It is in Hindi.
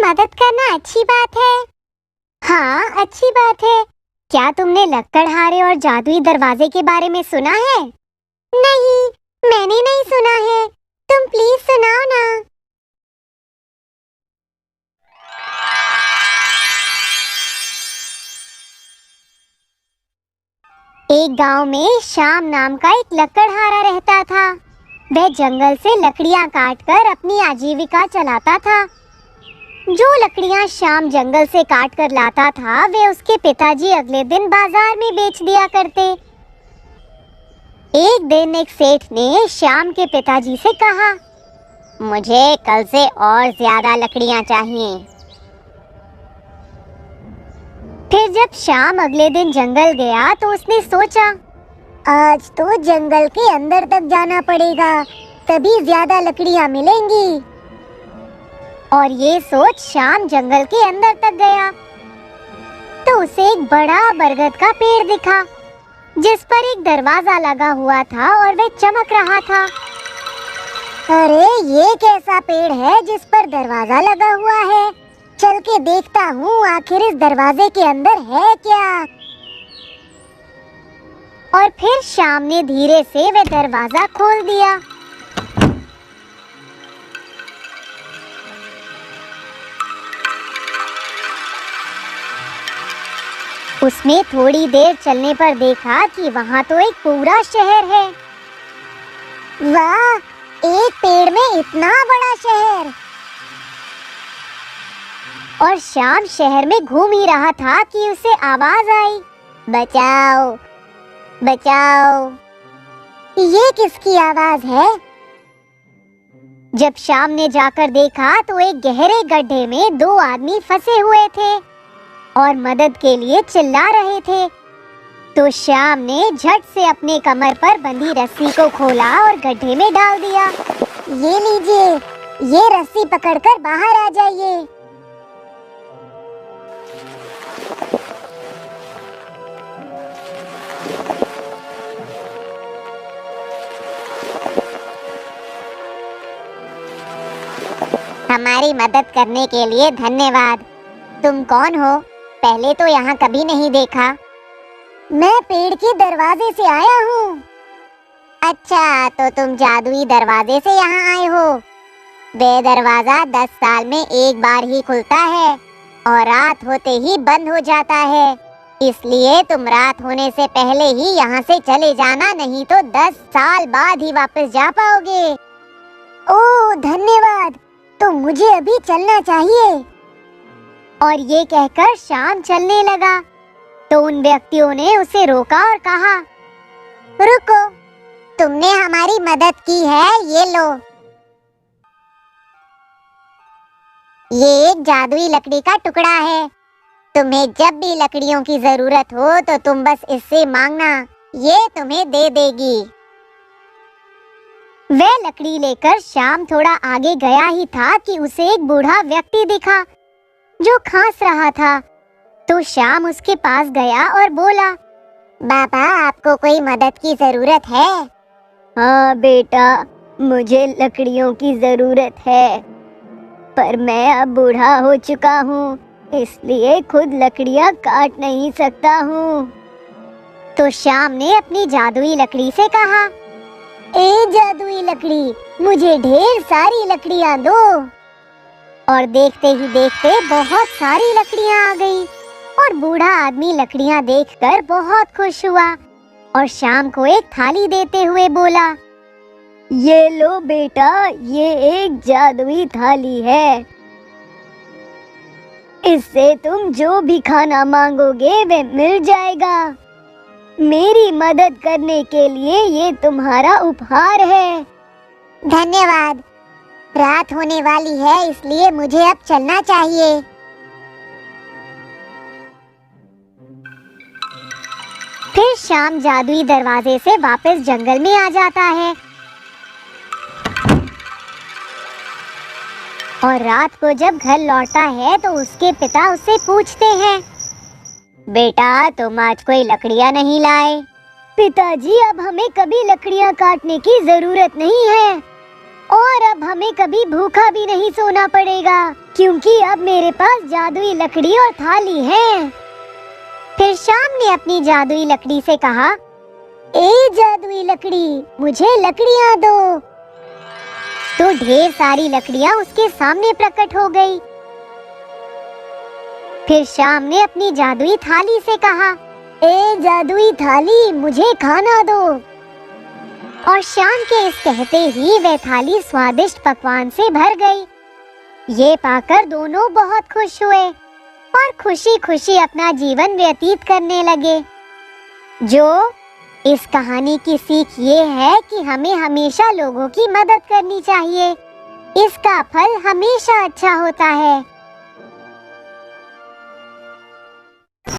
मदद करना अच्छी बात है। हाँ, अच्छी बात है। क्या तुमने लकड़हारे और जादुई दरवाजे के बारे में सुना है? नहीं, मैंने नहीं सुना है। तुम प्लीज सुनाओ ना। एक गांव में श्याम नाम का एक लकड़हारा रहता था। वह जंगल से लकड़ियां काटकर अपनी आजीविका चलाता था। जो लकड़ियां श्याम जंगल से काट कर लाता था, वे उसके पिताजी अगले दिन बाजार में बेच दिया करते। एक दिन एक सेठ ने श्याम के पिताजी से कहा, मुझे कल से और ज्यादा लकड़ियां चाहिए। फिर जब श्याम अगले दिन जंगल गया तो उसने सोचा, आज तो जंगल के अंदर तक जाना पड़ेगा, तभी ज्यादा लकड़ियां मिलेंगी। और ये सोच श्याम जंगल के अंदर तक गया तो उसे एक बड़ा बरगद का पेड़ दिखा, जिस पर एक दरवाजा लगा हुआ था और वह चमक रहा था। अरे, ये कैसा पेड़ है जिस पर दरवाजा लगा हुआ है? चल के देखता हूँ आखिर इस दरवाजे के अंदर है क्या। और फिर श्याम ने धीरे से वह दरवाजा खोल दिया। उसने थोड़ी देर चलने पर देखा कि वहाँ तो एक पूरा शहर है। वाह, एक पेड़ में इतना बड़ा शहर। और श्याम शहर में घूम ही रहा था कि उसे आवाज आई, बचाओ बचाओ। ये किसकी आवाज है? जब श्याम ने जाकर देखा तो एक गहरे गड्ढे में दो आदमी फंसे हुए थे और मदद के लिए चिल्ला रहे थे। तो श्याम ने झट से अपने कमर पर बंधी रस्सी को खोला और गड्ढे में डाल दिया। ये लीजिए, ये रस्सी पकड़कर बाहर आ जाइए। हमारी मदद करने के लिए धन्यवाद। तुम कौन हो? पहले तो यहाँ कभी नहीं देखा। मैं पेड़ के दरवाजे से आया हूँ। अच्छा, तो तुम जादुई दरवाजे से यहाँ आए हो। वे दरवाजा 10 साल में एक बार ही खुलता है और रात होते ही बंद हो जाता है। इसलिए तुम रात होने से पहले ही यहाँ से चले जाना, नहीं तो 10 साल बाद ही वापस जा पाओगे। ओह, धन्यवाद। तो मुझे अभी चलना चाहिए। और ये कहकर श्याम चलने लगा तो उन व्यक्तियों ने उसे रोका और कहा, रुको, तुमने हमारी मदद की है, ये लो। ये एक जादुई लकड़ी का टुकड़ा है। तुम्हें जब भी लकड़ियों की जरूरत हो तो तुम बस इससे मांगना, ये तुम्हें दे देगी। वह लकड़ी लेकर श्याम थोड़ा आगे गया ही था कि उसे एक बूढ़ा व्यक्ति दिखा जो खांस रहा था। तो श्याम उसके पास गया और बोला, बाबा, आपको कोई मदद की जरूरत है? हाँ बेटा, मुझे लकड़ियों की जरूरत है, पर मैं अब बूढ़ा हो चुका हूँ, इसलिए खुद लकड़ियाँ काट नहीं सकता हूँ। तो श्याम ने अपनी जादुई लकड़ी से कहा, ए जादुई लकड़ी, मुझे ढेर सारी लकड़ियाँ दो। और देखते ही देखते बहुत सारी लकड़ियाँ आ गई और बूढ़ा आदमी लकड़ियाँ देखकर बहुत खुश हुआ और श्याम को एक थाली देते हुए बोला, ये लो बेटा, ये एक जादुई थाली है। इससे तुम जो भी खाना मांगोगे वे मिल जाएगा। मेरी मदद करने के लिए ये तुम्हारा उपहार है। धन्यवाद। रात होने वाली है, इसलिए मुझे अब चलना चाहिए। फिर श्याम जादुई दरवाजे से वापस जंगल में आ जाता है और रात को जब घर लौटता है तो उसके पिता उससे पूछते हैं, बेटा, तुम आज कोई लकड़ियाँ नहीं लाए? पिताजी, अब हमें कभी लकड़ियाँ काटने की जरूरत नहीं है। और अब हमें कभी भूखा भी नहीं सोना पड़ेगा, क्योंकि अब मेरे पास जादुई लकड़ी और थाली है। फिर शाम ने अपनी जादुई लकड़ी से कहा, ए जादुई लकड़ी, मुझे लकड़ियाँ दो। तो ढेर सारी लकड़ियाँ उसके सामने प्रकट हो गई। फिर शाम ने अपनी जादुई थाली से कहा, ए जादुई थाली, मुझे खाना दो। और शाम के इस कहते ही वह थाली स्वादिष्ट पकवान से भर गई। ये पाकर दोनों बहुत खुश हुए और खुशी खुशी अपना जीवन व्यतीत करने लगे। जो इस कहानी की सीख ये है कि हमें हमेशा लोगों की मदद करनी चाहिए। इसका फल हमेशा अच्छा होता है।